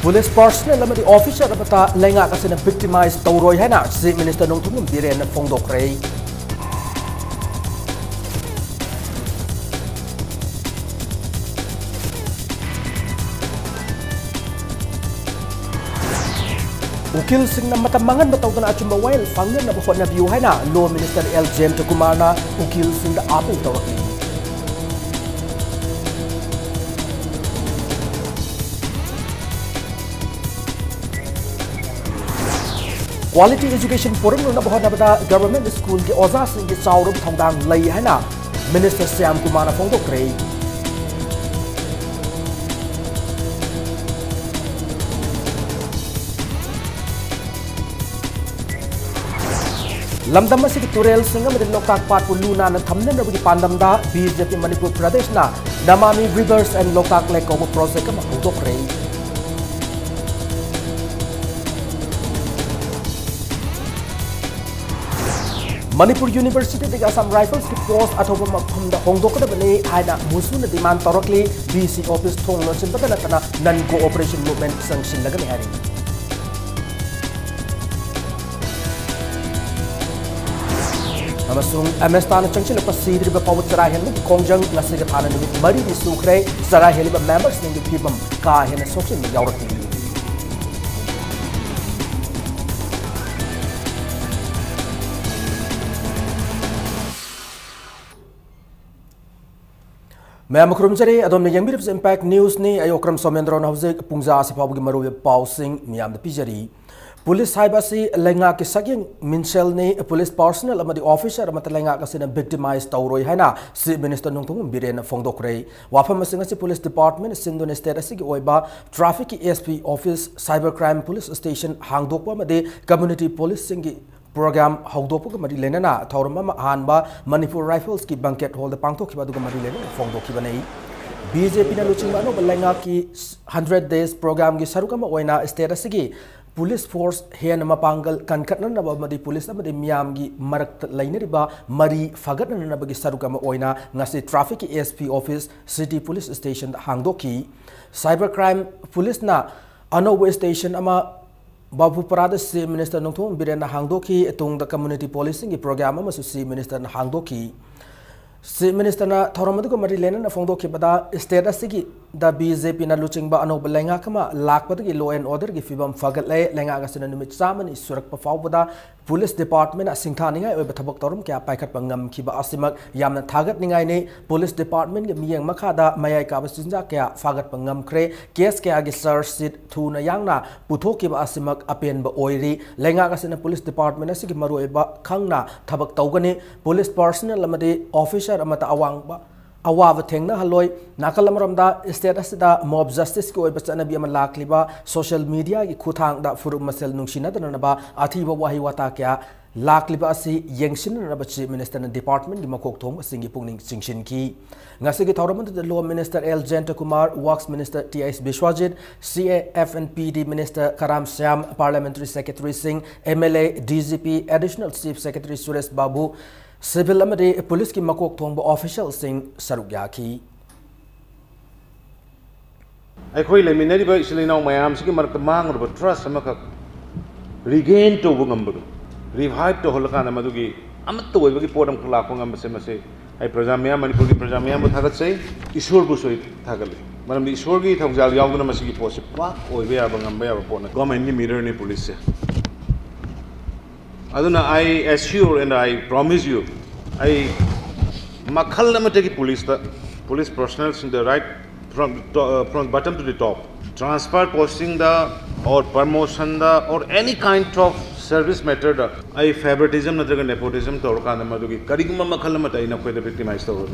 Police personnel amadi officer amata lenga kasina victimize tawroi haina Chief Minister Nongthum Biren Fongdokrei. Ukil sing na matamangan bataw na achumba while fangna na buhot na view haina Law Minister L. Jem Kumar na ukil sing da apil tawroi. Quality Education Forum na bahot na bata government school ke oza sing ke chawrum thongdang lai haina Minister Syam Kumar na Fongdokrei. Lamdam masih turel singa medin lokak pat puluna na thamne na bagi pandamda BJP Manipur Pradesh na Namami Rivers and Lokak Lake over project ka Fongdokrei. Manipur University de Assam Rifles ki post athoba mafamda hongdokda bani haina musuna demand torokli BC office thong no sin batana kana non cooperation movement sanction lagani hari. Amasung MS Tana Changchil pa sidri ba pawut sarai hen kongjang nasiga thana nimit mari di sukre sarai heli ba members ning pibam ka hen social media yawrak. Ma'am Kurumjari, Adam ne Yangbi Impact News ni ayokram somendron hawzek pungza sipabugi maru pausing miyam de pijari. Police haibasi lenga ki sagyeng minsel ni police personnel amadi officer amata lenga kasina victimize tawroi haina Chief Minister Nongthum Biren Fongdokrei. Wafam singa si police department Sindone state asigi oiba traffic ASP office cybercrime police station hangdokpa amadi community police singi program haudopu mari lenana thorma hanba Manipur Rifles ki banquet hall the pangthok kiba duga mari lenana fongdo kiba nei BJP na luchingba no balenga ki 100 days program gi sarukama oina status gi police force hen mapangal kankatna na madi police amadi miyam gi marak laineriba mari fagatna na bagi sarukama oina ngasi traffic ASP office city police station hangdoki cybercrime police na anowe station ama Babu Parada Chief Minister Nongthum Biren Hangdoki tung the community policing program ama Chief Minister Hangdoki Chief Minister na Thoramadu mari lena na Fongdoki bada status sigi da BJP na luchingba ano balenga kama lakpad gi law and order gi fibam fagat le lenga ga sina numit samani surak pa fawbada police department asingtha ningai oi bathabak torum kya paikhat pangam khiba asimak yamna thagat ningai ne police department gi miyang makha da mayai ka basinja kya fagat pangam khre case kya gi search sheet thuna yangna puthoki ba asimak apen ba oiri lenga ga sina police department asigi maru oi ba khangna thabak tawgani police personnel amade officer amata awang ba awava thengna haloi nakalamramda status da mob justice ko bachana bi ama lakliba social media gi khuthang da furum masel nungshina dana ba athiba wahi wata kya lakliba asi yengsin na ba Chief Minister na department gi makok thong singi pungning singshin ki ngasi gi thoramand the Law Minister L. Jem Kumar, Works Minister T.S. Bishwajit, CAF&PD Minister Karam Syam, Parliamentary Secretary Singh, MLA DGP Additional Chief Secretary Suresh Babu Civil amade police ki makok thongba official sing sarugya ki akhoi leminari ba islina mayam sigi marak mang ro trust amaka regain to bungambur revive to holkana madugi amatto oibagi podam khla ko ngam se mase ai prajamya Manipur ki prajamya bu thagat sei ishwar bu soi thagale maram di ishwar gi thongjal yawduna masigi post pa oibe ya bangam ba pona government ni mirror ni police se aduna I assure and I promise you I makhal namategi police personnel in the right from bottom to the top transfer posting the or promotion the or any kind of service method I favoritism natraga nepotism to kana madugi kariguma makhal namatai na ko victimize to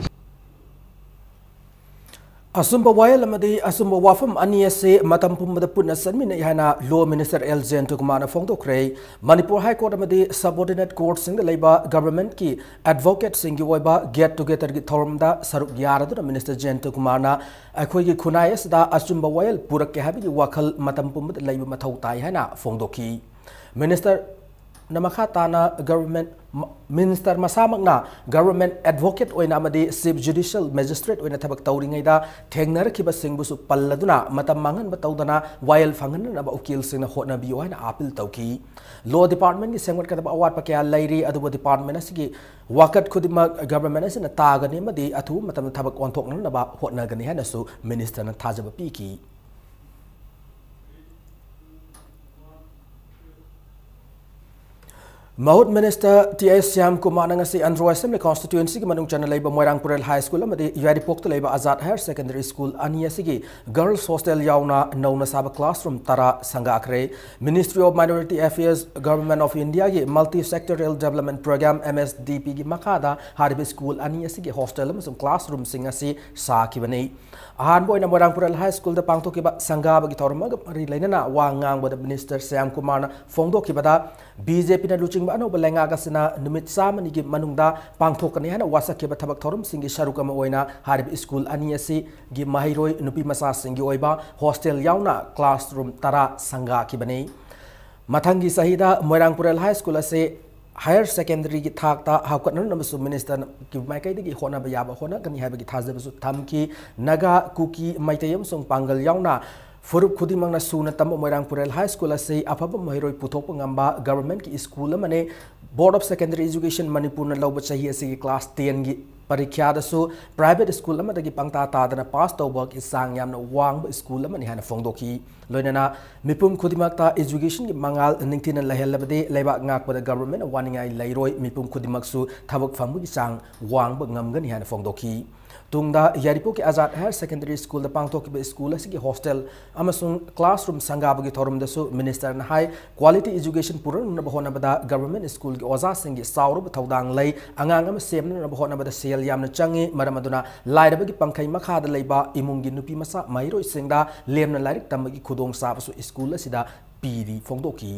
Asumba wayal amadi asumba wafam aniyase matam pumada punna sanmina ihana Law Minister L. Jem Kumar na Fongdokrei Manipur High Court amadi subordinate court sing leiba government ki advocate sing gi oiba get together gi thormda saruk yaradu Minister Jem Kumar na akhoi gi khunai da asumba wayal purak ke habi wakhal matam pumada leiba mathau tai hana Fongdoki Minister Namakatana government minister masamagna government advocate oina amadi chief judicial magistrate oina thabak tawringaida thengnar khiba singbusu palladuna matam mangan batawdana while fangan na ukil singna hotna biyo haina appeal tawki law department gi sengwat kadaba awat pakya lairi aduba department asigi wakat khudima government asina tagani amadi athu matam thabak onthokna na ba hotna gani haina su minister na thajaba piki Mahut Minister T.S. Syam Kumar ngasi Andhra Assembly constituency ki manung channel laiba Moirangpur High School amadi Yaripok to laiba Azad Higher Secondary School ani asigi girls hostel yauna nauna saba classroom tara sangakre Ministry of Minority Affairs Government of India ki Multi Sectorial Development Program MSDP ki makada hariba school ani asigi hostel amasung classroom singasi sa kibani ahan boy na Moirangpur High School da pangto ki ba sangaba ki torma ri lainana wa ngang boda Minister Syam Kumar na fongdo ki bada BJP na luching ano balenga kasina numit samani gi manungda pangthokani hana wasakhe ba thabak thorum singi sharukama oina harib school ani asi gi mahiroi nupi masa singi oiba hostel yauna classroom tara sanga ki bani mathangi sahida Moirangpur High School ase higher secondary gi thakta hakatnan namsu minister ki maikai digi hona ba yaba hona kani haiba gi thajabasu thamki naga kuki maitayam song pangal yauna Furup Kudimang Suna Tam Moirangpur High School ase afaba mahiroi puthok ngamba government ki school amane Board of Secondary Education Manipur na lawba chahi ase class 10 gi parikya dasu private school amadagi pangta tadana pass tawbak isang yamna wang school amani hana fongdoki loinana mipum Kudimakta education gi mangal ningtina lahelabade laiba ngak pada government waningai lairoi mipum Kudimak su thabak fambu gi sang wang ba ngamgani hana fongdoki Tungda Yaripok Azad Higher Secondary School the Pangtok School asigi hostel amasung classroom sangabagi thorum dasu minister na high quality education puran na bahona bada government school gi oza singi saurub thaudang lay angang am semna na bahona bada sel yamna changi maramaduna lairabagi pangkai makha da leiba imungi nupi masa mairo singda lemna lairik tamagi khudong sabasu school asida pidi fongdoki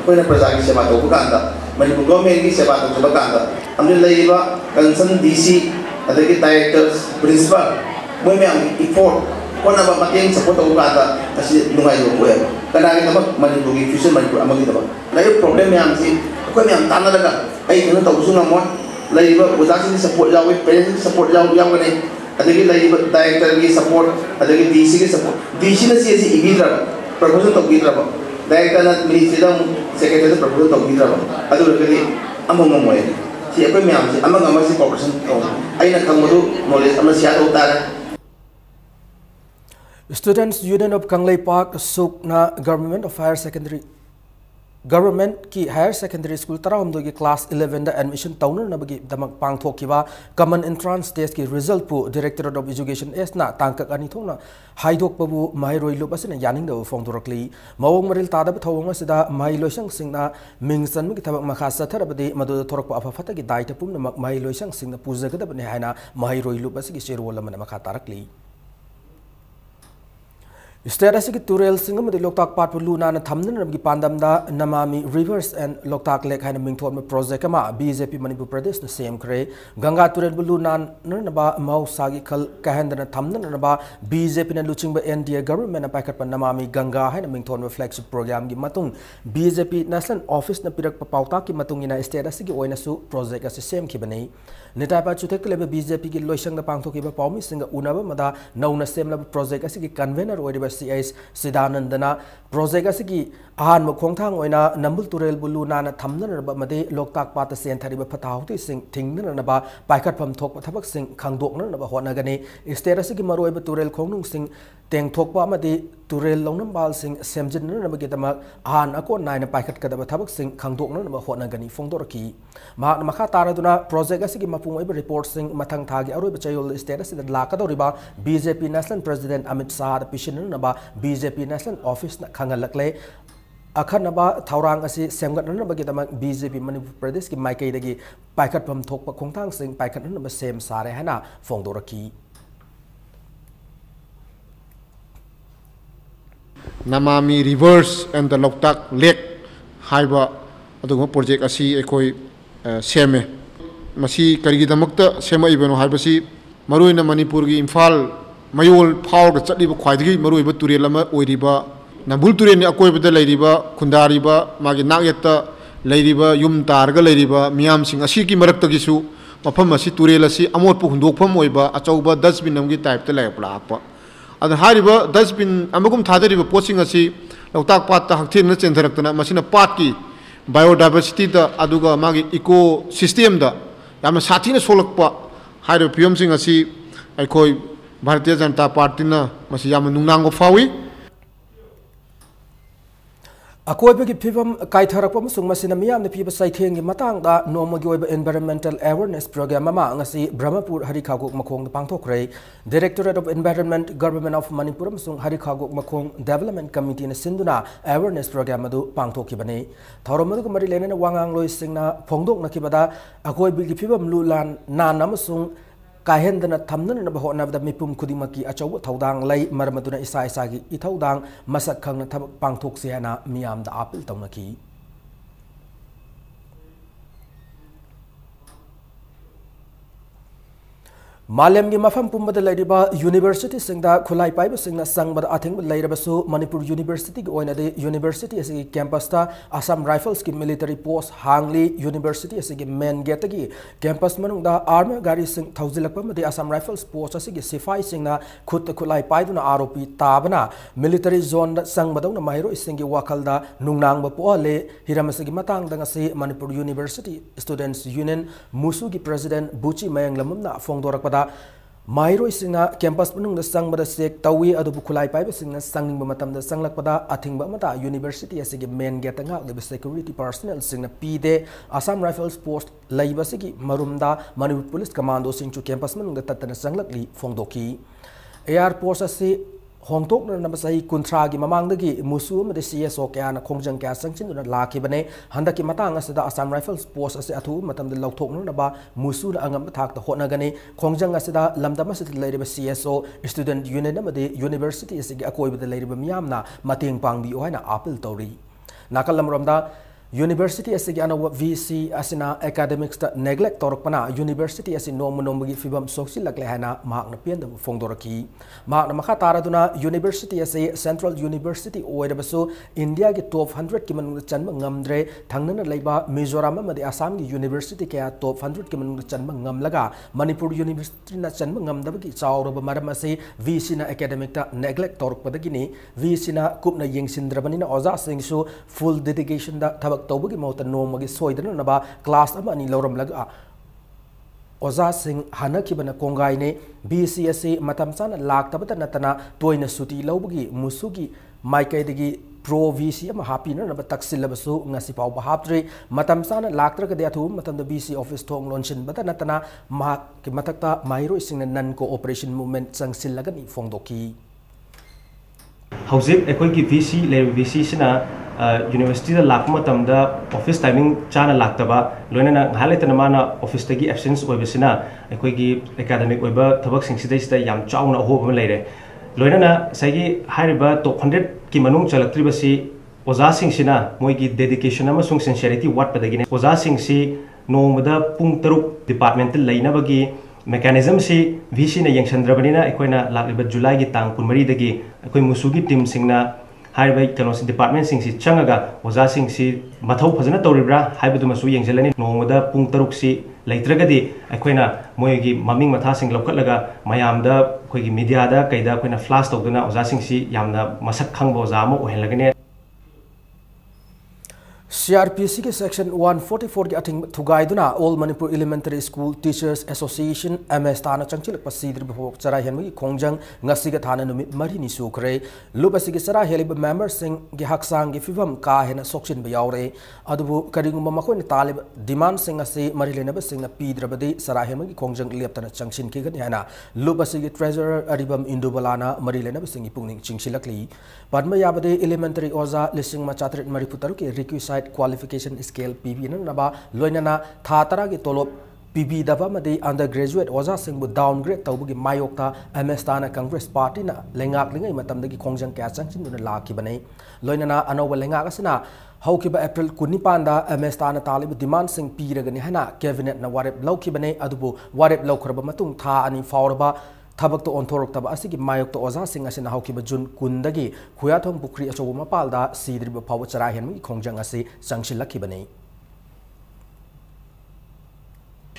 Pwede presagi sa bato bukanda, Manipur government sa bato bukanda. Ambil lagi ba concern DC, ada kita directors, principal, mo may ang effort. Kung na ba matiyang support ang bukanda, kasi nungay yung buhay. Karena kita ba Manipur fusion Manipur amang kita ba. Layo problem yang si, ako may ang tanah laga. Ay kung tahu sunang mo, lagi ba usasi support jauh, parents support jauh yang mana. Ada kita lagi ba director lagi support, ada kita DC lagi support. DC na siya si ibidra, proposal to ibidra ba. Director na ministry daw secretary sa proposal to gidra ba adu kali among moy si ako miyam si amang amang si corporation to ay nagkamudo knowledge amang siya utara Students Union of Kanglei Park suk na Government ki higher secondary school tarawam dogi class 11 da admission tawner na bagi damak pangthokiba common entrance test ki result pu Directorate of Education S na tangkak ani thongna haidok pabu mahiroi lup asina yaning da fongdorakli mawong maril tada thawong asida mahiloisang singna mingsan mi thabak makha satharabadi madu thorok pa afafata ki daita pum na mahiloisang singna pujagada bani haina mahiroi lup asigi serwala man makha tarakli State asigi Turel Singam the Loktak Part Luna na Thamnan Rabgi Pandamda Namami Rivers and Loktak Lake Haina Mingthon project ama BJP Manipur Pradesh na same kre Ganga Turel Luna naba Mau Sagi Kal Kahanda na Thamnan naba BJP na luching ba NDA government na pakat pa Namami Ganga Haina Mingthon flagship program gi matung BJP National Office na pirak papauta ki matung ina state asigi oina su project as same ki banai Nitapa chutek lebe BJP ki loisang na pangtho ki ba paumi singa unaba mada nauna same lab project asigi convener oiba CS Sidanandana project asigi ahan mo khongthang oina Nambul Turel Bulu na thamna ba made Loktak Pata sen thariba phathauti sing thingna na ba paikhat pham thok thabak sing khangdok na ba hona gani state asigi maroi ba Turel khongnung sing teng thok pa made Turel longnam bal sing semjin na ba gitama ahan ako nai na paikhat kadaba thabak sing khangdok na ba hona gani fongdoraki ma makha taraduna project asigi mapung oiba report sing mathang thagi aroi ba chayol state asida lakadoriba BJP National President Amit Shah pishin na ba BJP National Office na khangalakle akhanaba thaurang asi semgat na ba gitama BJP Manipur Pradesh ki maikai dagi paikhat pham thokpa khongthang sing paikhat na ba sem sare hana fongdoraki Namami Rivers and the Loktak Lake haiba adugma project asi ekoi seme masi karigi damakta sema ibeno haibasi maruina Manipur gi Imphal mayol power chatliba khwaidagi maruiba turel ama oiriba nambul turen ni akoibada leiriba khundariba magi nagyata leiriba yum targa leiriba miyam sing asiki maraktagisu mafam asi turel asi amotpu hundokpham oiba achauba dustbin amgi type ta lagpa ad hariba dustbin amagum thadariba poching asi loktak pat ta hakthir na chentharaktana masina pat ki biodiversity da aduga magi eco system da yamna sathina solakpa hairo pm sing asi aikoi Bharatiya Janata Party na masi yam nungnang fawi Akoibagi pibam kaitharakpa masung masina miyam na piba saitheng gi matang da nomogi oiba environmental awareness program ama ngasi Brahmapur Harikaguk Makong pangthokre Directorate of Environment Government of Manipur masung Harikaguk Makong Development Committee na sinduna awareness program adu pangthokibani thoromadu mari lena wangang loi singna phongdok nakibada akoibagi pibam lulan nan amasung Kahendana Tamnan and Bahona the Mipum Kudimaki Achaw Taudang lay Maramaduna Isai Itaudang Masak Kang Pangtoxiana Miam the Apple Taunaki. Malem gi mafam pumba de ladiba university singda khulai paiba singna sangbada athing lairaba su Manipur University oina de university asi campus ta Assam Rifles ki military post Hangli University asi ki main gate gi campus manung da army gari sing thauzilakpa ma de Assam Rifles post asi ki sifai singna khut khulai paiduna ROP tabana military zone da sangbada na mahiro isingi wakal da nungnang ba po le hiramasi gi matang da ngasi Manipur University Students Union musu gi president Buchi Mayang lamna fongdorakpada Mairo isina campus manung da sang bada sek tawi adu bukulai pai basing na sangning ba matam da sanglak pada athing ba mata university asigi main gate nga le security personnel sing na pide Assam Rifles post laiba sigi marumda Manipur police commando sing chu campus manung da tatana sanglak li fongdoki air force asi Hongtok na namasai kuntra gi mamangdagi musu ma de CSO kya na khongjang kya sangchin na laki bane handaki matang asida Assam Rifles post ase athu matam de lauthok na ba musu na angam thak ta hona gani khongjang asida lamdam asit leiriba CSO student union ma de university asigi akoi ba de leiriba miyamna mating pangbi oina appeal tori nakalam romda University asigi anawa VC asina academics ta neglect torokpana university asi nomugi fibam soksi lakle hana mahakna pianda fongdoraki mahakna makha taraduna university asi Central University oidabasu India gi top 100 ki manung chanma ngamdre thangnana leiba Mizoram ma de Assam gi university kya top 100 ki manung chanma ngamlaga Manipur University na chanma ngamdabagi chawroba maram asi VC na academic ta neglect torokpadagini VC na kupna yengsindrabani na oza singsu full dedication da tawbagi mauta nomagi soidana naba class amani loram laga oza sing hanakibana kongai ne BCSC matamsana laktabata natana toina suti lobagi musugi maikai pro VC ama happy na naba taksilabsu ngasi pau bahaptre matamsana laktra de athu matam the BC office thong launchen bata natana ma ki matakta mairo sing nan cooperation movement sangsil lagani fongdoki Hauzik ekoi ki VC le VC sina university da lakma tamda office timing chana laktaba loina halaitana mana office tagi absence oibasina ekoi ki academic oiba thabak singsidai sida yam chauna hoba leire loina na sagi hariba top 100 ki manung chalaktri basi oza singsina moi ki dedication ama sung sincerity wat padagine oza singsi nomada pung taruk departmental laina bagi mechanism si VC na yengsandrabanina ekoina lakliba July gi tang 13 dagi ekoi musugi team singna Haibai Kanosi Department Sing Si Changaga, Waza Sing Si Matau Pazana Toribra, Haibadumasu Yangelani, Nomada Puntaruksi, Laitragadi, Aquena, Moyagi, Maming Matasing Lokalaga, Mayamda, Quigi Mediada, Kaida, Quena Flash Togana, Waza Sing Si, Yamna Masak Kangbo Zamo, or Helagane. CRPC के section 144 के a thing थुगाइदुना All Manipur Elementary School Teachers Association MS ताना चंगचिलक पसीद्र बहोक चरा हेनमगी खोंगजंग ngasiga thana numit mari ni sukre lubasigi chara helib member sing gi haksang gi fibam ka hena soksin ba yaure adubu karingum makoi ni talib demand sing ase mari lena ba sing na pidrabadi sara hemangi khongjang leptana changsin ki gani hana lubasigi treasurer aribam indubalana mari lena ba sing ipungning chingsilakli padma yabade elementary oza lising ma chatrit mari putaru ke requisite qualification scale PB naba loinana thatara gi tolop PB daba made undergraduate oza singbu downgrade tawbugi mayokta MS tana Congress Party na lengak lingai matamdagi khongjang kya changchin duna laki banai loinana anoba lengak asina haukiba April 19 da MS tana talib demand sing piragani hana cabinet na warep lauki banai adubu warep laukraba matung tha ani faurba ꯊꯕꯛꯇ ꯑꯣꯟꯊꯣꯔꯛꯇꯕ ꯑꯁꯤꯒꯤ ꯃꯥꯌꯣꯛꯇ ꯑꯣꯖꯥꯁꯤꯡ ꯑꯁꯤꯅ ꯍꯧꯈꯤꯕ June 10ꯗꯒꯤ ꯈꯨꯌꯥꯊꯣꯡ ꯄꯨꯈ꯭ꯔꯤ ꯑꯆꯧꯕ ꯃꯄꯥꯜꯗ ꯁꯤꯗ꯭ꯔꯤꯕ ꯐꯥꯎꯕ ꯆꯔꯥ ꯍꯦꯟꯕꯒꯤ ꯈꯣꯡꯖꯪ ꯑꯁꯤ ꯆꯪꯁꯤꯜꯂꯛꯈꯤꯕꯅꯤ꯫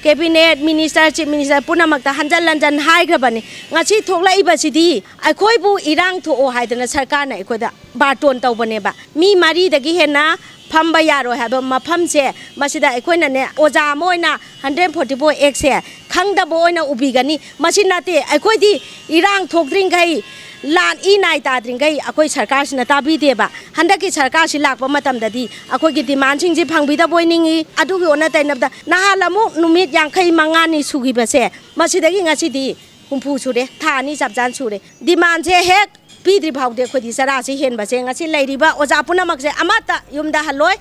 Cabinet Minister, Chief Minister Punamakta Hanjal Lanjan Haigrabani, Nachi Tola Ibasidi, Akoibu Irang to Ohidana Sarkana, Ekoda, Barton Taubaneba, Mi Mari the Gihena, Pamba Yaro have a Mapamse, Masida Equina, Oza Moina, 144 X here, Kangda Boina Ubigani, Machinate, Akodi, Irang Tok Drinkai. Lan inai ta dringai akoi sarkar sina tabi deba handaki sarkar si lakpa matam dadi akoi gi demand sing ji phangbi da boiningi adu gi ona tainab da nahalamu numit yangkai mangani sugi base masidagi ngasi di humpu sure thani sabjan sure demand se hek pidri bhaude khodi sara si hen base ngasi leiriba oja punamak se amata yumda haloi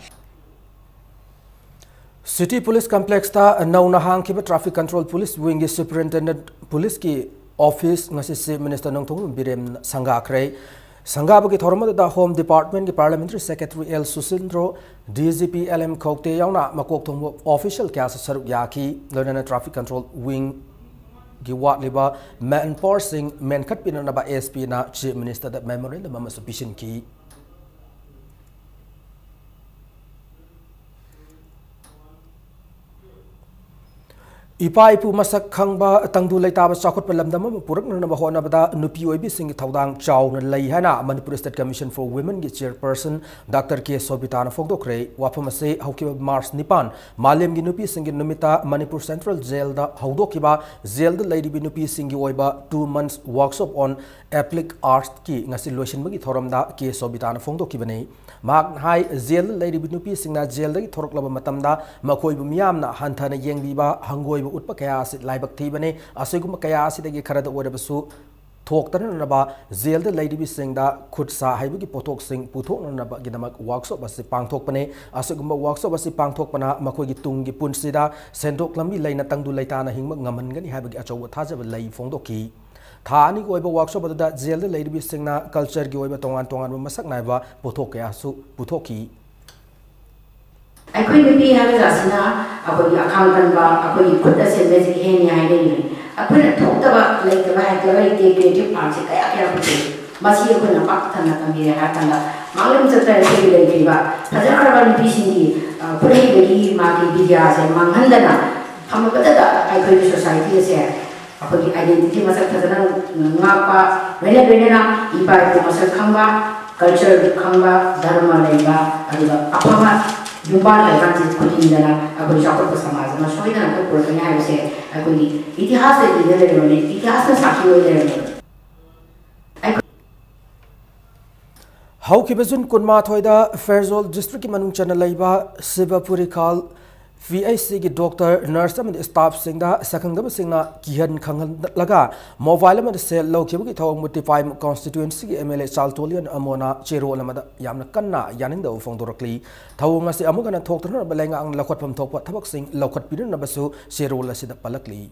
City Police Complex ta nauna hangkiba Traffic Control Police Wing gi Superintendent Police ki Office ngasi Minister Nongthong Birem Sangakre Sangabagi Thormada da Home Department ki Parliamentary Secretary L Susindro DGP LM Kokte yauna makok thong official kya saruk yaki London Traffic Control Wing gi wat liba man enforcing men khat pinana ba SP na Chief Minister da memorandum ama submission ki Ipa ipu masak khangba tangdu leitaba chakot palamdam purak na bahona bada nupi oibi sing thaudang chaw na lei hana Manipur State Commission for Women gi chairperson Dr. K Sobitana fogdokre wafam ase hauki March nipan malem gi nupi sing numita Manipur Central Jail da haudokiba jail da lady bi nupi sing gi oiba 2 months workshop on applied arts ki ngasi lotion bagi thoram da K Sobitana fogdokibane mak hai jail lady bi nupi sing na jail da gi thorok laba matam da makoi bu miyam na hanthana yengbiba hangoi utpa kaya asit laibak thibane asegum kaya asidagi kharada orabasu thoktan naba jail da lady sing da khutsa haibagi potok sing puthok naba gidamak workshop ase pangthokpane asegum workshop ase pangthokpana makoi gi tungi punsida sendok lambi laina tangdu laitana hingma ngamangani haibagi achaw thajaba lai fongdoki thani ko oiba workshop da jail da lady sing na culture gi oiba tongan tongan masak naiba pothok kaya su puthoki Aku ini hari rasanya aku di akal kan aku ikut aja basic ini yang ini. Aku nak thok tawa like tawa itu creative arts kayak aku masih aku nampak tanah kami ya tanah malam setelah itu lagi ba. Hajar orang di sini pulih lagi maki biaya saya manghandana. Kamu kata tak aku di society saya aku di identity masa terkenal ngapa benda-benda na ibarat masa kamba culture kamba dharma lega ada apa mah Jumpa dengan kucing dalam aku jauh bersama sama soalnya aku punya harus aku di itihas itu dari mana itihas saksi dari mana Haukibazun kunma thoida Fairzol district ki manung chana laiba Sivapuri khal VIC ki doctor nurse and staff singda sakangdam singna kihan khangan laga mobile man sel lokhibu ki thawang multiply constituency ki MLA Chaltolian amona chero lamada yamna kanna yaninda fongdorakli thawang ase amugana thoktrna balenga ang lakhot pham thokpa thabak sing lakhot pidun nabasu chero lasida palakli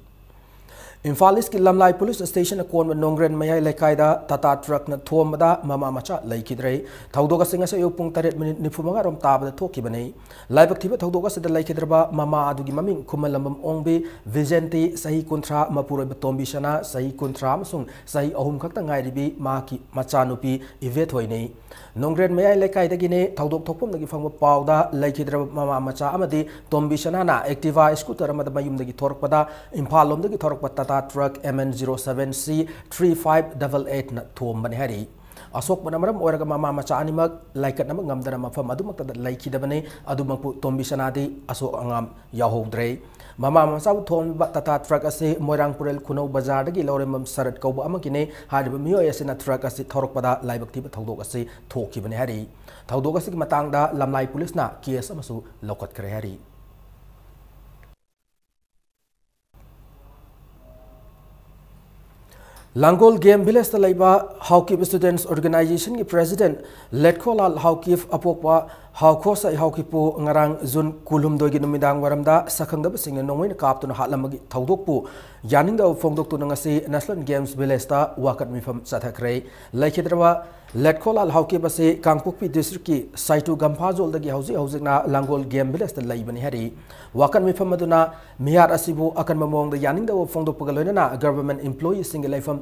Infalis ki Lamlai Police Station akon nongren mayai lekaida tata truck na thomada mama macha laikidrei thaudoga singa se yopung 3 minute nifumaga rom tabada thokibane laibak thiba thaudoga se laikidraba mama adugi maming kumalambam ongbe Vigente sahi kontra mapuroi batombi shana sahi kontra masung sahi ahum khakta ngairibi maki machanupi ivet hoinei nongren mayai lekaida gine thaudok thokpom dagi phangba pawda laikidraba mama macha amadi tombi shana na Activa scooter amada mayum dagi thorkpada Imphalom dagi thorkpada truck MN07C 3588 na thom bani hari asok banamaram oraga mama macha animak laikat namag ngamdara mafam adumak tada laikidabane adumangpu tombisanadi asok angam yahodrei mama macha thom tata truck ase moirang purel khuno bazar dagi loremam sarat kauba amakine hariba miyo yasina truck ase thorokpada laibak tiba thodok ase thokibane hari thodok ase matangda Lamlai police na case amasu lokat kare hari Langol Game Village Talaiba Haukip Students Organization ki President Letkolal Haukif Apokwa haukosa haukipu ngarang Jun kulumdoi gi numidang waramda sakhangdab singna nongwai kaptuna hatlamagi thaudokpu yaningda fongdoktu ngasi National Games Village ta wakat mifam sathakre laikhidrawa letkolal hauki base kangpukpi district ki saitu gampazol dagi hauzik na langol game village ta laibani hari wakat mifam maduna miyar asibu akan mamong da yaningda fongdokpu galoina government employees single laifam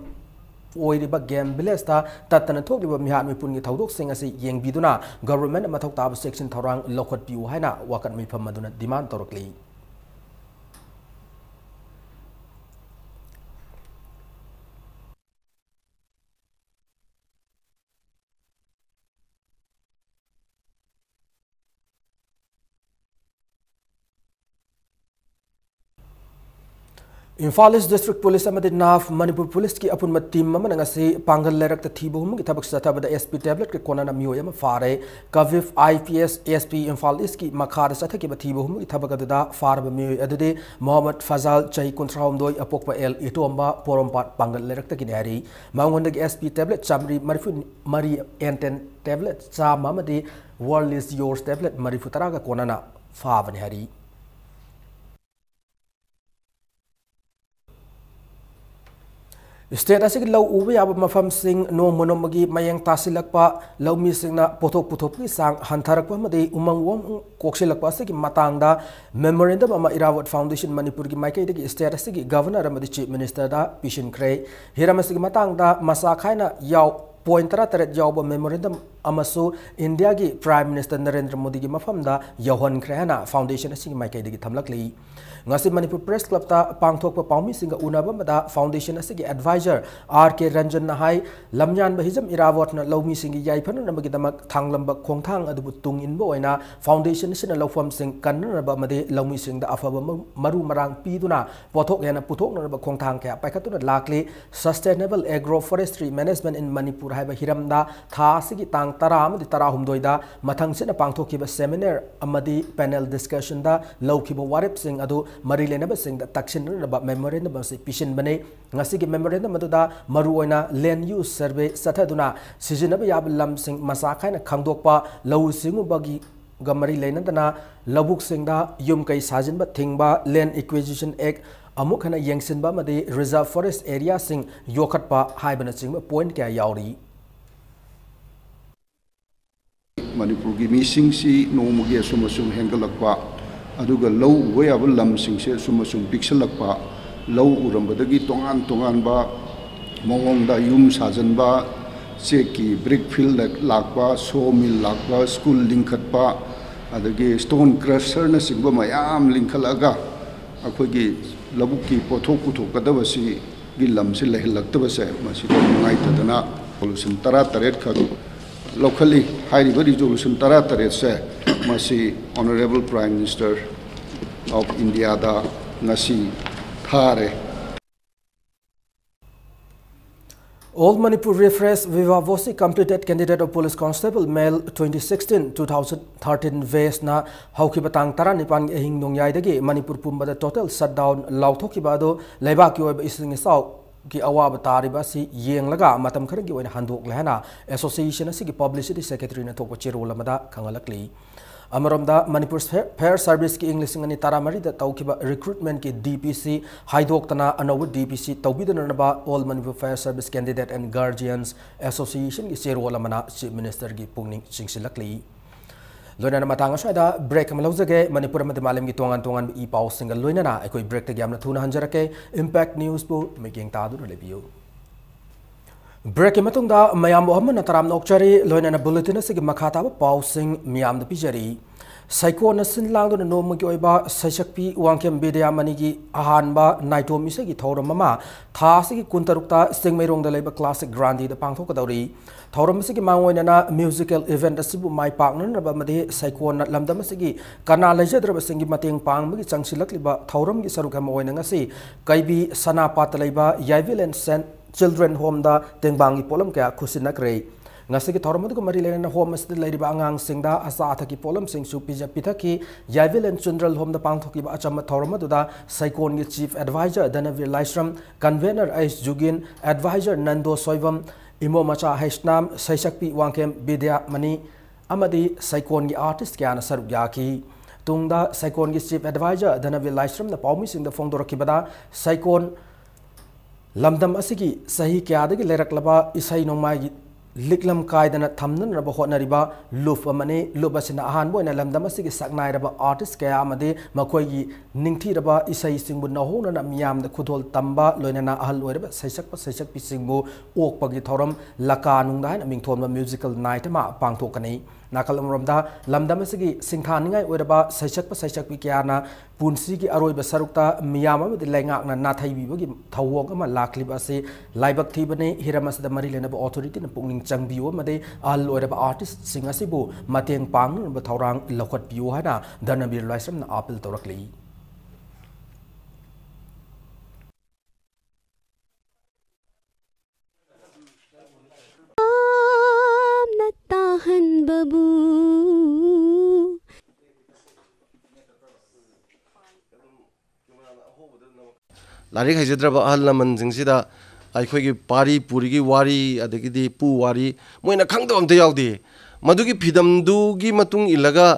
oiriba game village ta tatana thokliba mihat mipun gi thaudok sing asi yengbiduna government mathok tab section thorang lokhat piu haina wakat mifam maduna demand torokli Imphal East District Police amadi naf Manipur Police ki apun team mama ngasi pangal lerak ta thibu hum ki thabak satha bada SP tablet ke kona na miyo yam fare Kavif IPS ASP Imphal East ki makhar satha ki thibu hum ki thabak da far ba miyo adude Mohammed Fazal chai kuntraum doi apok pa el itomba porompat pangal lerak ta ki hari mangonda ki SP tablet chamri mari enten tablet cha mamadi world is yours tablet mari futara ka kona na fa ban hari State asik lau ubi aba mafam sing no monomagi mayang tasilakpa lau mi sing na potok ki sang hantarakpa madi umang wom koksilakpa asik matang da memorandum ama Irawat Foundation Manipur ki maikai dagi state asik governor amadi chief minister da Pishin Kray hiram asik matang da masa khaina yaw point taret jawab memorandum amasu India ki Prime Minister Narendra Modi ki mafam da yawhan krehana foundation asik maikai dagi thamlakli ngasi Manipur Press Club ta pangthok pa paumi singa unaba mada foundation asigi advisor RK Ranjan na hai lamyan bahijam Irawat na lawmi singi yai phanu na magi damak thanglamba khongthang adubu tung inbo oina foundation sina lawfam sing kanna ba made lawmi sing da afaba maru marang piduna pothok yana puthok na ba khongthang kya paikhatuna lakli sustainable agroforestry management in Manipur hai ba hiramda tha asigi tang tara amadi tara humdoi da mathang sina pangthok ki ba seminar amadi panel discussion da lawki ba warip sing adu mari lenaba sing da taksin ba memorandum ba se pishin bane ngasi gi memorandum adu da maru oina land use survey sathaduna sijinaba yab lam sing masa khaina khangdokpa law singu bagi gamari lenadana labuk sing da yum kai sajin ba thingba land acquisition act amuk hana yengsin ba made reserve forest area sing yokhat pa haibana sing point kya yauri Manipur gi missing si nomugi sumasum hengalakpa aduga low way of lam sing se sumasum pixelakpa low urambadagi tongan ba mongong da yum sajan ba cheki brick field lakpa sawmill lakpa school linkhatpa adagi stone crusher na singba mayam linkhalaga akhogi labuki pothok puthok kadabasi gi lam se lehilakta se masi to ngai tadana solution tara taret khak locally high resolution tara taret se masi Honorable Prime Minister of India da ngasi thare Old Manipur refresh Viva Vosi completed candidate of police constable male 2016-2013 vase na hauki batang tara nipan ehing nongyai dagi Manipur pumba total shutdown lauthoki bado leiba ki oiba ising sau ki awab tariba si yeng laga matam kharagi oina handok lehana association asigi publicity secretary na thokpa chirol amada khangalakli Amaramda Manipur Fair Service ki English ngani taramari da taukiba recruitment ki DPC haidoktana anawu DPC tawbidana ba All Manipur Fair Service Candidate and Guardians Association ki chirol amana chief minister gi pungning singsilakli loina matanga saida break amalawjage Manipur amade malam gi tongan I pau single loina na ekoi break te gyamna thuna hanjarake impact news bu making tadu lebiyo break matungda mayam ohamna taram nokchari loina na bulletin asigi makhata ba pau sing miyam da pijari saiko na sinlang do no magi oiba saisakpi wangkem bedia manigi ahanba naito misagi thoram mama tha sigi kuntarukta singmeirong da leba classic grandi da pangthok kadori thoram sigi mangoina na musical event asibu mai partner na ba made saiko na lamdam sigi kana lejadra singi mateng pang magi changsilakliba thoram gi saruk ma oina ngasi kaibi sana pat leba yavil and sent children home da tengbangi polam kya khusinakre ngasi ki thoram du mari lena home as leriba angang singda asa athaki polam sing su pija pithaki yavil and children home da pangthoki ba acham thoram du da saikon gi chief advisor Danavir Laisram convener Ais Jugin advisor Nando Soivam imo macha haisnam saisakpi wangkem bidya mani amadi saikon gi artist kya na saruk yaki tungda saikon gi chief advisor Dhanavir Laisram na paumi sing da fongdorakibada saikon lamdam asigi sahi kya dagi leraklaba isai nongmai gi liklam kaidana thamnan raba hotnariba luf amane lubasina ahan boina lamdam asigi saknai raba artist kaya amade makoi gi ningthi raba isai singbu nahona na miyam da khudol tamba loinana ahal oiraba saisak pisingbu okpagi thoram laka nungda na mingthonba musical night ma pangthokani nakal amramda lamdam asigi singthaningai oiraba saisak pikiyana punsi gi aroi basarukta miyam amade laingak na nathai bigi thawok ama lakliba ase laibak thibane hiramas da mari lena authority na pungning changbiyo made al oiraba artist sing asibu mateng pang ba thawrang lokhat biyo hana Dhanavir Laisram na appeal torakli babu लारिक हाइजद्रब अहल लमन जिंगसिदा अखोगी पारी पुरी वारी अदगिदी पू वारी Moina खंगदो अमते यावदे मदुगी फिदमदुगी मतुंग इलगा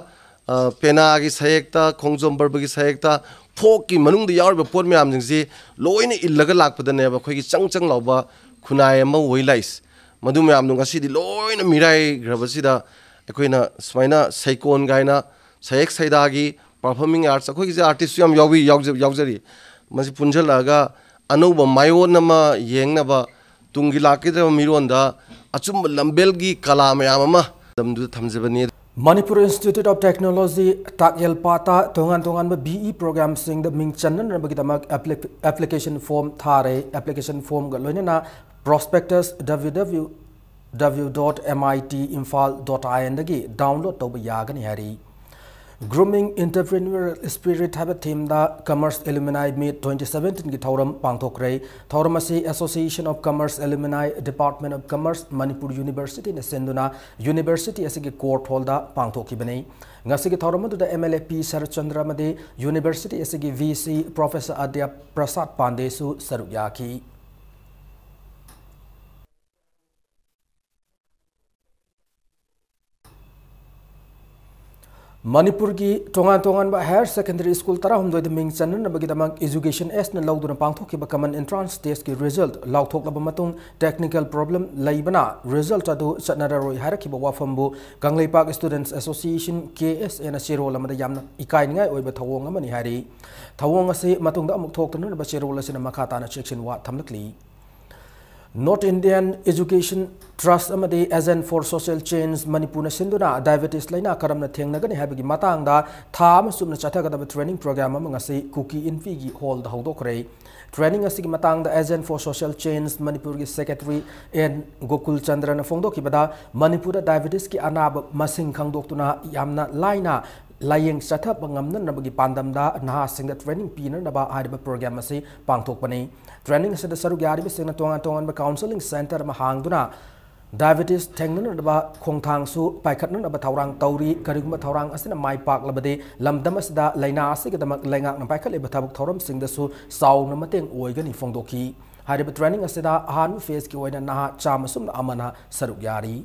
पेनागी सयेक्ता खोंजोंबरबगी सयेक्ता फोक की मनुंग यावब पोर ma'am जिंगसि लोइने इलगा लाकपदने अखोगी चंग लाउबा खुनाय अमा वइलाइस मदु म्याम नु गसिदी लोइने मिराई ग्रबसिदा अखोइना स्माइना साइकोन गाइना सयेक सैदागी परफॉर्मिंग आर्ट्स अखोगी आर्टिस्ट याम यावजरी मसी पुंजलगा अनौब मायोन नमा येंगनबा तुंगी लाकिद्रब मिरोंदा अचुम लंबेलगी कला मयाम अमा दमदु थमजबनी Manipur Institute of Technology Takyal Pata tongan BE program sing the ming channan bagidamak application form thare application form galonena prospectus www.mitinfal.in dagi download toba yagani hari Grooming Entrepreneurial Spirit have a theme da Commerce Alumni Meet 2017 ki thauram pangthokre thauram ase Association of Commerce Alumni Department of Commerce Manipur University ne senduna University ase ki court hall da pangthoki bane ngasi ki thauram da MLP Sarchandra made University ase ki VC Professor Adya Prasad Pandey su saruyaki Manipur ki tongan higher secondary school tarahum doi ming channan bagidamak education s na lauduna pangthoki ba common entrance test ki result lauthok laba matung technical problem laibana result adu chatnararoi haraki ba wafambu Ganglei Park Students Association KS na chero lamada yamna ikai ngai oiba thawong amani hari thawong ase matungda amuk thoktana ba chero lasina makata na section wa thamlakli North Indian Education Trust amade Agent for Social Change Manipur sinduna diabetes laina karamna thengnagani habigi matangda tham sumna chathagada training program amanga se cookie infi gi hall da hodokre training asigi matangda Agent for Social Change Manipur gi secretary N Gokul Chandra na fongdoki bada Manipur diabetes ki anab masing khangdoktuna yamna laina layeng chathap ngamna nabagi pandamda naha singda training pina naba hariba program ase pangthokpani training ase da saruk yari bisena tongan ba counseling center ma hangduna diabetes thengna naba khongthang su paikhatna naba thawrang tauri kariguma thawrang asena mai pak labade lamdam asda laina ase gadamak laingak na paikhat leba thabuk thoram singda su sauna mateng oigani fongdoki hariba training ase da han face ki oina naha chamasum amana saruk yari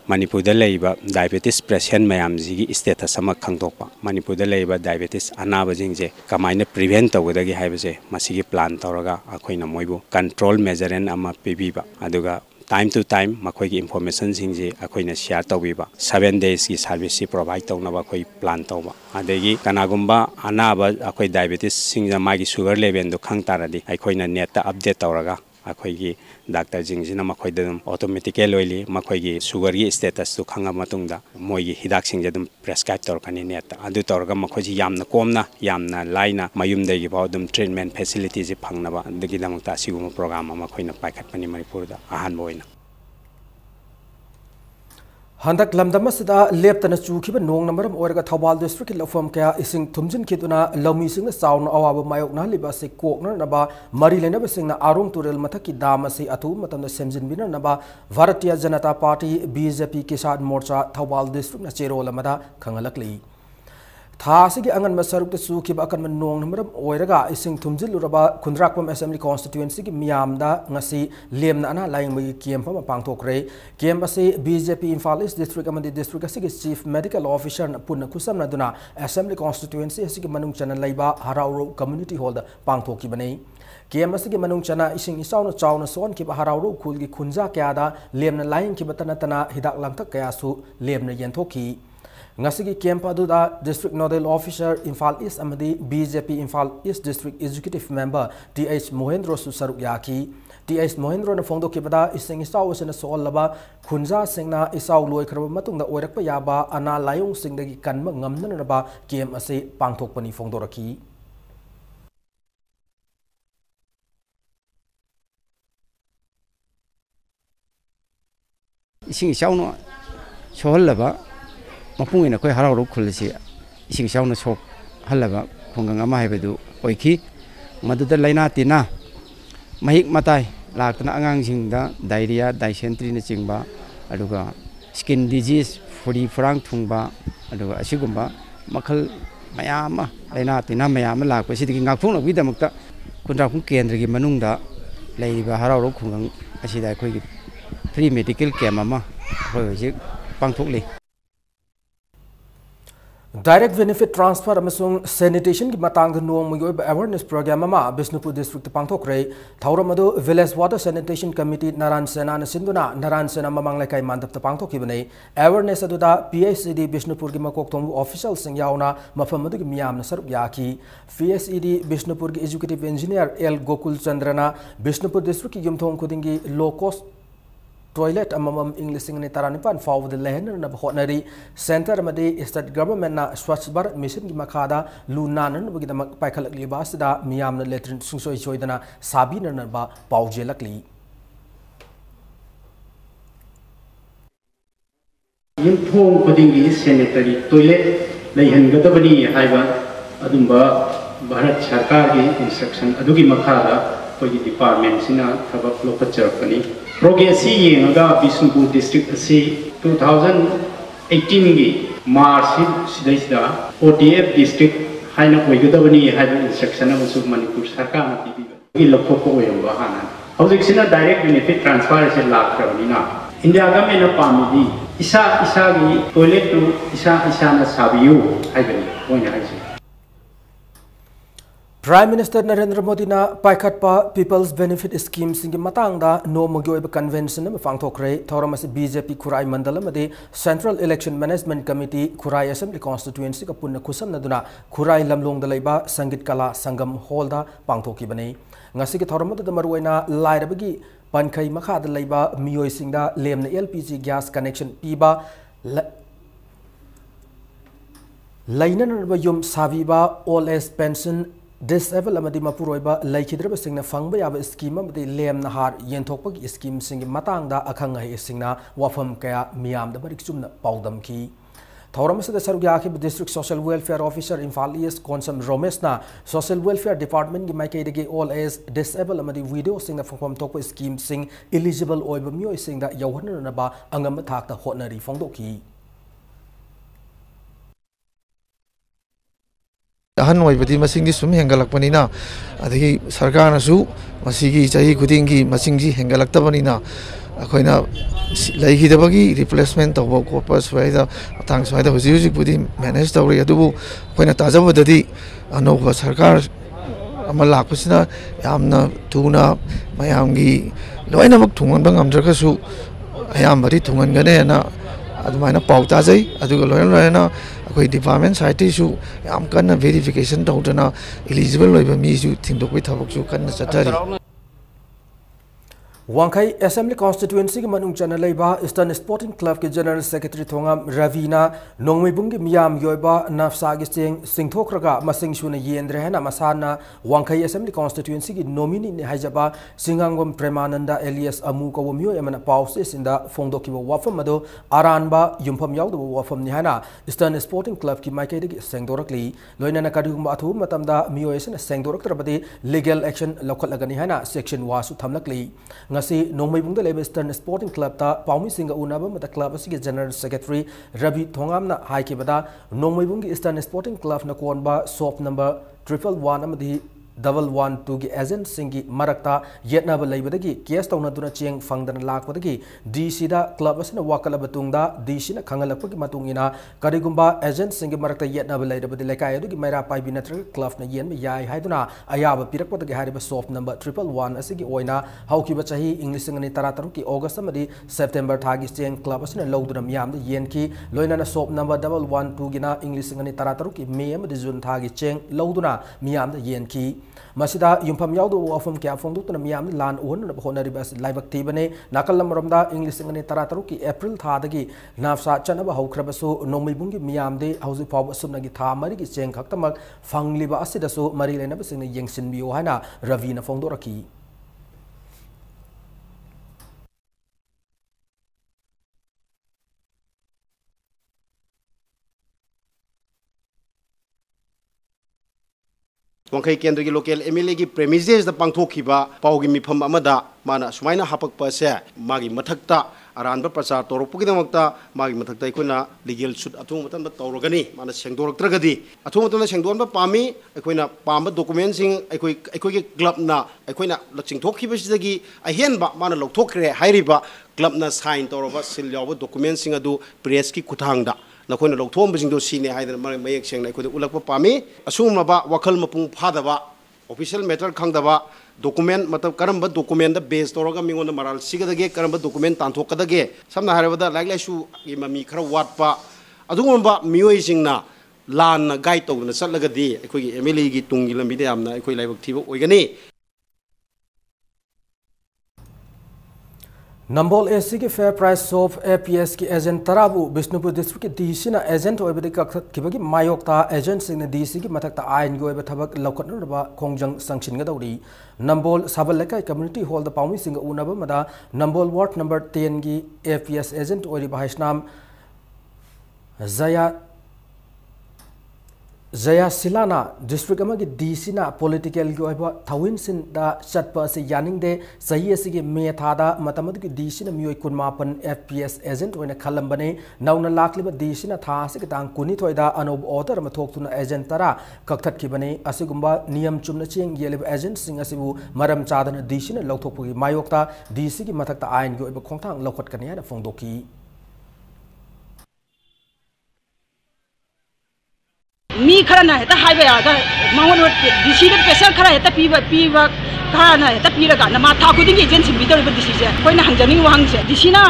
Manipur da leiba diabetes patient mayam ji status ama khangdokpa Manipur da leiba diabetes anaba jingje kamaina prevent tawdagi haibase masigi plan tawraga akhoina moibu control measure and ama pibiba aduga time to time makhoi gi information singje akhoina share tawiba 7 days ki service provide tawnaba khoi plan tawba adegi kanagumba anaba akhoi diabetes singja magi sugar level do khang taradi akhoina net ta update tawraga अखोई doctor जिंगजिना मखोइदम automatically ओइली मखोई sugar की status तो खंगा मतुंगदा मोई हिदाक सिंजे दम प्रेस्क्राइब तौरकनी नेट अदु तौरगा मखोजी यामना कोमना यामना लाइना मयुमदगी बाउदम ट्रीटमेंट फैसिलिटी जे फंगनबा दगिदमता सिगुम programme मखोइना पाइखटपनी मणिपुरदा अहानबो ओइना Handak lamdamasida leptana chukiba nong namaram oiraga Thawbal district lofam kaya ising thumjin khiduna lawmi singna sauna awaba mayokna liba se kokna naba mari lenaba singna arung turel mathaki dama se atu matamda semjin bina naba Bharatiya Janata Party BJP Kisan Morcha Thawbal district na chero lamada khangalakli थासिगी अंगन मसरुक तसु किबा अकन नोंग नमरम ओइरगा इसिंग थुमजिलुरबा खुंद्राकपम assembly constituency की मियामदा ngasi lemna ana laingmagi kem phama pangthokre kem ase BJP Imphal East district amadi district asigi chief medical officer na punna kusamna duna assembly constituency asigi manung chana laiba harauro community hall da pangthoki banei kem asigi manung chana ising isauna chauna son kiba harauro khulgi khunja kya da lemna laing kiba tana hidak lamthak kaya su lemna yenthoki ngasigi camp aduda district nodal officer Imphal East amadi BJP Imphal East district executive member TH Mohendro su saruk yaki TH Mohendro na phongdo kibada ising isaw sena sol laba khunja singna isaw loi khraba matungda oirakpa yaba ana layong singdagi kanma ngamna na ba camp ase pangthokpani phongdoraki ising isaw no sohol laba mapung ina koi harau khul si ising sauna sok halaba khongang ama haibadu oiki maduda laina tina mahik matai laktana angang singda diarrhea dysentery na chingba aduga skin disease furi frang thungba aduga asigumba makhal mayama laina tina mayama lakpa sidigi ngakphung na bidamakta kunra khung kendra gi manungda leiba harau khongang asida khoi gi free medical camp ama hoi hojik pangthokli Direct benefit transfer amasung sanitation ki matang da nuang muyoy awareness program ama Bishnupur district pangthokre thauramadu village water sanitation committee Naran Sena na sinduna Naran Sena mamang laikai mandap ta pangthokki bane awareness aduda PSED Bishnupur ki makok thong official sing yauna mafam adu ki miyam na saruk yaki PSED Bishnupur ki executive engineer L Gokul Chandrana Bishnupur district ki yumthong khudingi low cost toilet amamam English ni taranipan forward the lehener na hotnari center amadi state government na Swachh Bharat mission ki makada lunanan bagi damak paikhalak libas da miyam na letrin sungsoi choidana sabi na ba paujelakli yimthong khudingi sanitary toilet leihan gadabani haiba adumba Bharat Sarkar ki instruction adugi makada koi department sina thabak lokacharpani progress yenga Bishnupur district asi 2018 gi March sidaisda ODF district haina oigadabani haiba instruction amusu Manipur Sarkar na tibi gi lokko oyamba hana hojik sina direct benefit transfer se lakrabani na India government pamidi isa gi toilet tu isa na sabiu haibani oina haisi Prime Minister Narendra Modi na paikhatpa People's Benefit Scheme singi matangda no mogyoiba convention na mafangthokre thauramasi BJP Khurai Mandal amadi Central Election Management Committee Khurai Assembly Constituency ka punna khusamna duna Khurai lamlong da leiba Sangit Kala Sangam Hall da pangthoki bane ngasi ki thauramada da maruaina lairabagi pankhai makha da leiba miyoi singda lemna LPG gas connection piba lainan ba yum saviba all age pension Disable amadi mapuroiba laikhidraba singna fangba yaba scheme amadi lem nahar yenthokpagi scheme singi matangda akhanga hi singna wafam kaya miyam da barik chumna paudam ki thauramasa sarugya ki district social welfare officer Imphal East Konsam Romesh na social welfare department gi maikai degi all age disable amadi video singna fangpam thokpa scheme sing eligible oiba miyoi singda yawhana na ba angam thakta hotnari fongdoki ahan oibadi masingdi sum hengalakpanina adagi sarkarnasu masigi chahi khudingi masingji hengalaktabanina akoina laihidabagi replacement tawba corpus waida atang swaida huji budi manage tawri adubu akoina tajabadadi anoba sarkar amalakpasina yamna tuna mayamgi loinamak thunganba ngamdrakasu ayambari thungangane na adumaina pauta jai aduga loina akoi department side su yam kana verification tawdana eligible loiba mi su thingdokwi thabak su kana chathari Wangkai Assembly Constituency ki manung chana leiba Eastern Sporting Club ki General Secretary Thongam Ravina nongmibung ki miyam yoiba nafsa gi singthokraga masing suna yendre hena masana Wangkai Assembly Constituency ki nominee ni haijaba Singangwam Premananda Elias Amu ko myo yamana pause sinda fongdoki bo wafam ado aranba yumpham yawdo wafam ni hana Eastern Sporting Club ki maike de sengdorakli loina na kadugum athu matamda myo yesna sengdorak trabadi legal action lokal lagani hana section 1 su thamlakli ngasi nongmaibungda leba Eastern Sporting Club ta paumi singa unaba mata club asigi General Secretary Ravi Thongamna haikibada nongmaibunggi Eastern Sporting Club na konba soap number 111 amadi 112 की agent सिंगी मरक्ता येतनाब लेबदगी case तौनदुना Cheng फंगदन लाकपदगी डीसीदा club असना वाकलब तुंगदा डीसीना खंगलपगी मतुंगिना करिगुंबा agent सिंगी मरक्ता येतनाब लेबदि लेकाय अदुगी मैरा पाइबि नत्रग club न येन याय हाइदुना अयाब पिरकपदगी हारिबा soft number 111 असगी ओइना हाउकिबा चाही English संगनि 13 की अगस्त अमदि September थागी Cheng club असना लौदुना मियाम येन की लोइना soft number 112 गिना English संगनि 13 की मे अमदि जून थागी चेंग लौदुना मियाम येन की मसिदा युमफम यावदो वाफम क्या फोंदुतना मियाम लान ओहन होनरिबा लाइबक तीबने नाकल मरमदा इंग्लिश संगनि 13 की अप्रैल थादगी नाफसा चनबा हौख्रबसु नोंमैबुंगी मियामदे हौजि फाव सुमनगी था मरिगी चेंग खक्तमक फंगलिबा असिदसु मरि लेनबसिंग यंगसिनबियो हाना रविना फोंदोरकी वांखै केंद्र की लोकल एमएलए की प्रेमिसेस द पांगथोखिबा पाउगी मिफम अमदा माना सुमाइना हापकपा से मागी मथक्ता अरानबा प्रचार तौरपगिदमक्ता मागी मथक्ता अखोना लीगल सूट अथुम मतन तौरगनी माना सेंगदोरक्त्रगदी अथुम मतन सेंगदोनबा पामी अखोना पाम डॉक्यूमेंट सिंग अखोई के क्लब ना अखोना लचिंगथोखिबसिदगी अहेनबा माना लौथोखरे हाइरिबा क्लब ना साइन तौरबा सिल यावबा डॉक्यूमेंट सिंग अदु प्रेस की खुथांगदा नखोना लौथोमबसिंगदो सीने हाइदन मयेक सेंगना अखोद उलकपा पामी असुमबा वखल मपुंग फादबा ऑफिशियल मैटर खंगदबा डॉक्यूमेंट मतलब करम डॉक्यूमेंट बेस तौरगा मिंगोन मराल सिगदगे करम डॉक्यूमेंट तांथोकदगे समना हारबदा लाइक लाइसु की ममी खरा वाटपा अदुगुंबा मियोइसिंगना लान गाइड तौना चलगदी अखोई एमएलए की तुंगी लंबिदे यामना अखोई लाइबक थीबो ओइगनी नंबोल एसी की फेयर प्राइस ऑफ एपीएस की एजेंट तराबू बिष्णुपुर डिस्ट्रिक्ट की डीसी ना एजेंट होइबदि कखतखिबगी मायोक्ता एजेंट सिंह ने डीसी की मथक्ता आइन गोइब थबक लौखटनरबा खोंजंग संगसिनगदौरी नंबोल साबल लेकाई कम्युनिटी हॉल द पाउमी सिंह उनब मदा नंबोल वार्ड नंबर 10 की एपीएस एजेंट होइबा हाइसनाम जया सिलाना डिस्ट्रिक्ट अमगी डीसी ना पॉलिटिकल की ओइबा थविन सिन दा चटपा से यानिंगदे सही असिगे मे थादा मतमद की डीसी ना मियोय कुनमापन एफपीएस एजेंट ओइना खलंबने नौना लाखलिबा डीसी ना था से तांग कुनी थोइदा अनोब ऑर्डर म थोक्तुना एजेंट तरा कक्थटखिबने असिगुंबा नियम चुमना चेंग येलिबा एजेंट सिंग असिबु मरम चादन डीसी ना लौथोकपगी मायोक्ता डीसी की मथक्ता आइन की ओइबा खोंथांग लौखटकने हाना फोंदोकी मी खरना हेता हाइबे आगा मांगन डीसी दे प्रेशर खरा हेता पीबा खरना हेता पीरगा ना मा था खुदिंग एजेंट सिबिदर बे डीसी जे कोइना हंजनिंग वहांगसे डीसी ना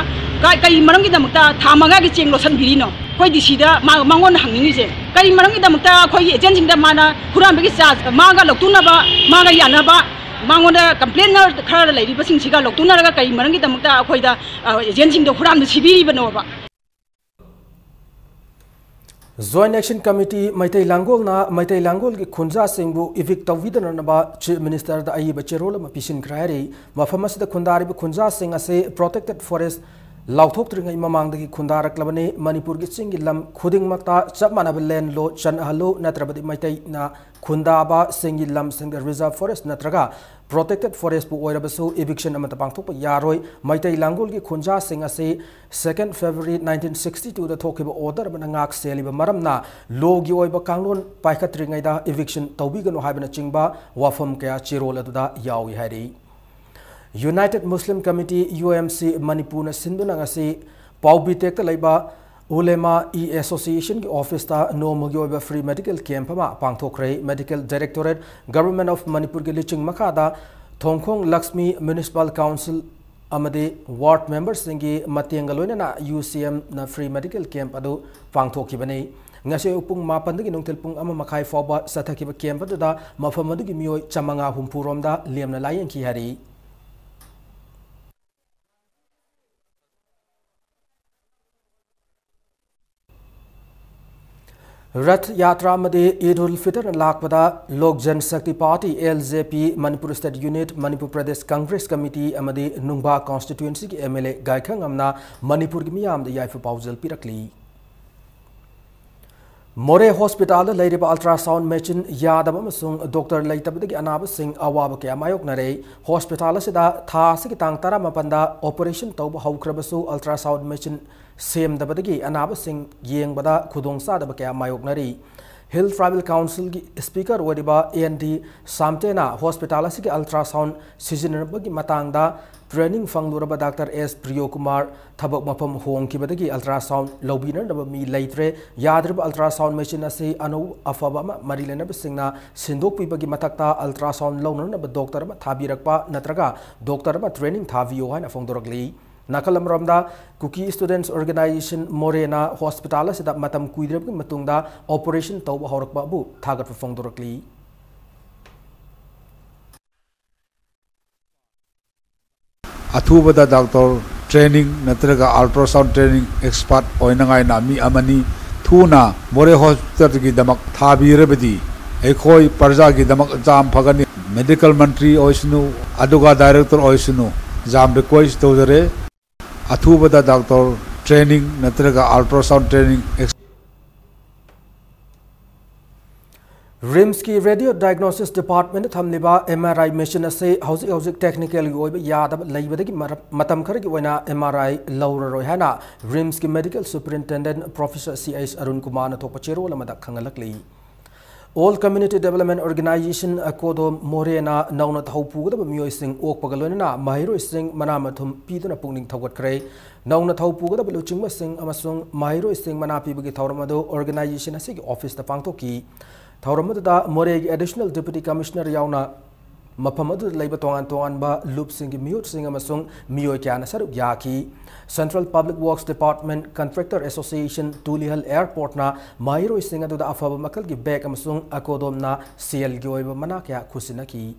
कई मरंगी दमक्ता था मंगा की चेंग लोसन बिरिनो कोई डीसी दा मांगन हंगिंग जे कई मरंगी दमक्ता कोई एजेंट सिंग दा माना खुरान बे चार्ज मांगा लक्तुनबा मांगा यानबा मांगोन कंप्लेन खरा लेरिबा सिंग सिगा लक्तुनरगा कई मरंगी दमक्ता कोइदा एजेंट सिंग दा खुरान सिबिरिबनोबा Joint Action Committee Maitai Langol na Maitai Langol ki khunja singbu evict tawidana naba Chief Minister da ayiba cherol ma pisin khrari mafam asida khundari bu khunja sing ase protected forest lauthok tringai mamang da ki khundarak labane Manipur ki singi lam khuding makta chap manab land lo chan halo natrabadi Maitai na khundaba singi lam sing reserve forest natraga protected forest bu oirabasu eviction amata pangthokpa yaroi Maitai Langol ki khunja sing ase 2nd February 1962 da thokiba order bana ngak seliba maramna logi oiba kanglon paikhatringai da eviction tawbigano haibana chingba wafam kaya chirol aduda yawi hari United Muslim Committee UMC Manipur na sinduna ngasi paubi tekta laiba Ulema Association की office ता नोमगी ओइबा free medical camp मा पांगथोखरे medical directorate government of Manipur के लिचिंग मखादा Thongkhong Lakshmi municipal council अमदे वार्ड मेंबर्स सिंगी मतेंग लोइना UCM ना फ्री मेडिकल कैंप अदु पांगथोखिबने ngase upung mapan dagi nongtel pung ama makai foba sathakiba camp अदुदा मफम अदुगी मियोय chamanga humpurom da lemna layen ki hari रथ यात्रा मदे ईद उल फितर लाखपदा Lok Janshakti party LJP Manipur state unit Manipur Pradesh Congress committee अमदे नुंगबा कॉन्स्टिट्यूएंसी की MLA गायखंग अमना मणिपुर की मियाम द याइफ पाउजल पिरकली More hospital leiriba ultrasound machine yadaba amasung doctor leitabadagi anaba sing awaba kaya mayoknare hospital asida tha sigi tang tara mapanda operation tauba haukrabasu ultrasound machine semdabadagi anaba sing yengbada khudongsa daba kaya mayoknare Hill Tribal Council ki speaker wadiba AND Samtena hospital asigi ultrasound sizinabagi matangda training fangduraba Dr. S. Priyokumar thabak mapam hongkibadagi ultrasound lobiner naba mi leitre yadrib ultrasound machine ase anu afaba marilena singna sindok pibagi matakta ultrasound lowner naba doctor ba thabirakpa natraga doctor ba training thaviyo haina fongdoragli Nakalam Ramda Cookie Students Organization Morena Hospital sida matam kuidrab matungda operation tauba horakba bu thagat fongdoragli Athubada doctor training natraga ultrasound training expert oinangai na mi amani thuna more hospital ki damak thabirabadi ekhoi parja ki damak jam phagani medical mantri oisnu aduga director oisnu jam request todare Athubada doctor training natraga ultrasound training RIMS की radio diagnosis department थमलिबा MRI machine असे हौजिक technical ओइब Yadav लैबदगी मतम खर की वना MRI लौररोय हाना RIMS की medical superintendent professor CS Arun Kumar न थोप Chero lambda खंगलकली All Community Development Organization Akodo Morena Nauna Thaupu Mio Sing Oak Pagalona, Mahiro Sing Manamatum, Peter Puning Tawat Cray, Nauna Thaupu the Luching Sing Amasung, Mahiro Sing Manapi Tauramado Organization Asig Office the Pangtoki, Tauramada Moreg Additional Deputy Commissioner Yauna Mapamadu Labor Tongan Ba Loop Sing Mute Sing Amasung, Mio Kanasar Yaki. Central Public Works Department Contractor Association Tulihal Airport na Mahiro Singa to the Afaba Makal gi back amasung akodom na CL Gyoiba Manakya Kusinaki.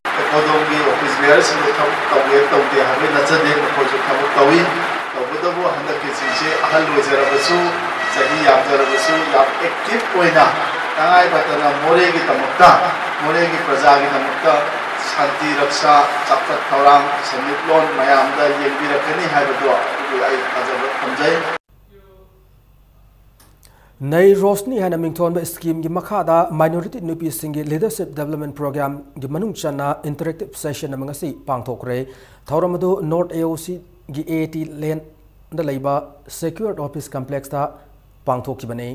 Akodom gi office bears in the Taway Taway Havi Nazade project Tawi, Tabudabu Handaki Ahal Wizarabasu, Sahi Yabdarabasu, Yap active Poina. Tangai batana moregi tamukta moregi prajagi tamukta shanti raksha chaptat thawram samitlon mayamda yembirakani haibado ai ajab thamjai Nay Rosni hana mingthon ba scheme gi makhada minority nupi singi leadership development program gi manung chana interactive session amanga si pangthokre thawramadu North AOC gi AT lane da leiba secured office complex ta pangthokibane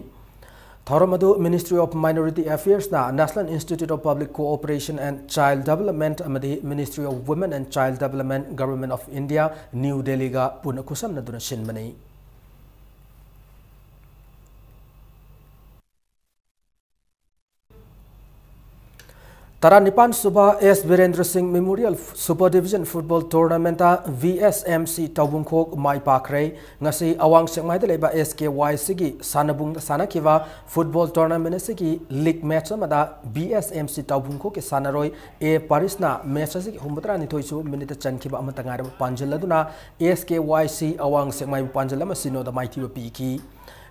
Tauramadu Ministry of Minority Affairs na National Institute of Public Cooperation and Child Development amadi Ministry of Women and Child Development Government of India New Delhi ga punakusam na duna shinmani. Taranipan Suba S. Virendra Singh Memorial Super Division Football Tournament VSMC Taubungkhok Mai Pakre ngasi awang sekmai de leba SKY sigi sanabung sanakiva football tournament sigi league match amada VSMC Taubungkhok ke sanaroi A Parisna match sigi humbatra ni thoisu minute chankiba amatangar panjaladuna SKYC awang sekmai panjala masino da maiti piki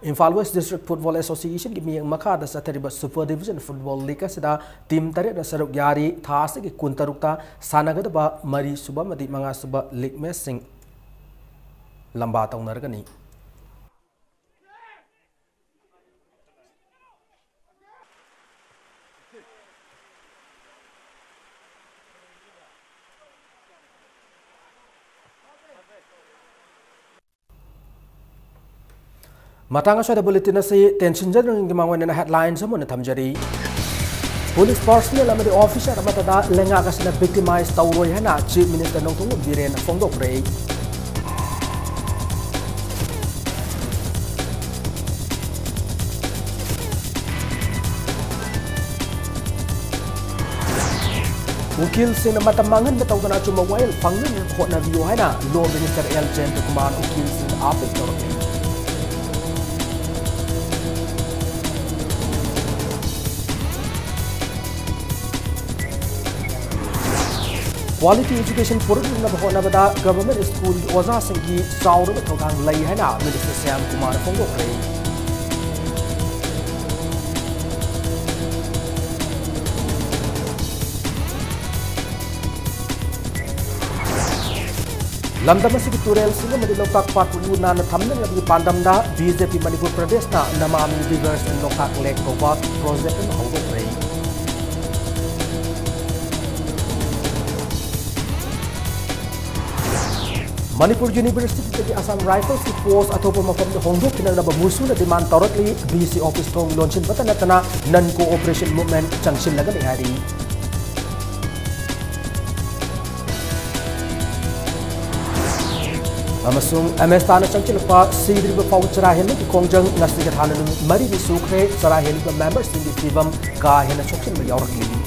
Imphal West District Football Association gimi makada sa tariba Super Division Football League sida team tare na saruk yari thas ki kuntarukta sanagada ba mari suba madi manga suba league match sing lamba taunargani Matanga sa bulletin si tension general ng mga na headlines mo na tamjari. Police personnel amadi officer matada lenga kasi na victimized tawroy hana Chief Minister nung tungod biren Fongdok Ray. Ukil sina matamangan bataw na chumawal pangin ko na view hana Law Minister L. Jen Kumar ukil sina apit torok. Quality education program na bahona bada government school oza singki saur ba thogang lai haina Minister Syam Kumar Fongdok Ray. Lamdam asigi turel singa madi lokak patru na thamna lagi pandamda BJP Manipur Pradesh na namami rivers and lokak lake kobat project na hongok rei. Manipur University tagi Assam Rifles ki post ataupun mafam de hongok kina na bamusu na demand torotli BC office tong launchin batana tana non cooperation movement changshin laga hari. Amasung MS Tana Changchilpa Sidriba Pauchara Helu ki Kongjang Nasigat Hananu Mari Sukre Sara Helu members in the Sivam Ka Hena Chokin Mayorki.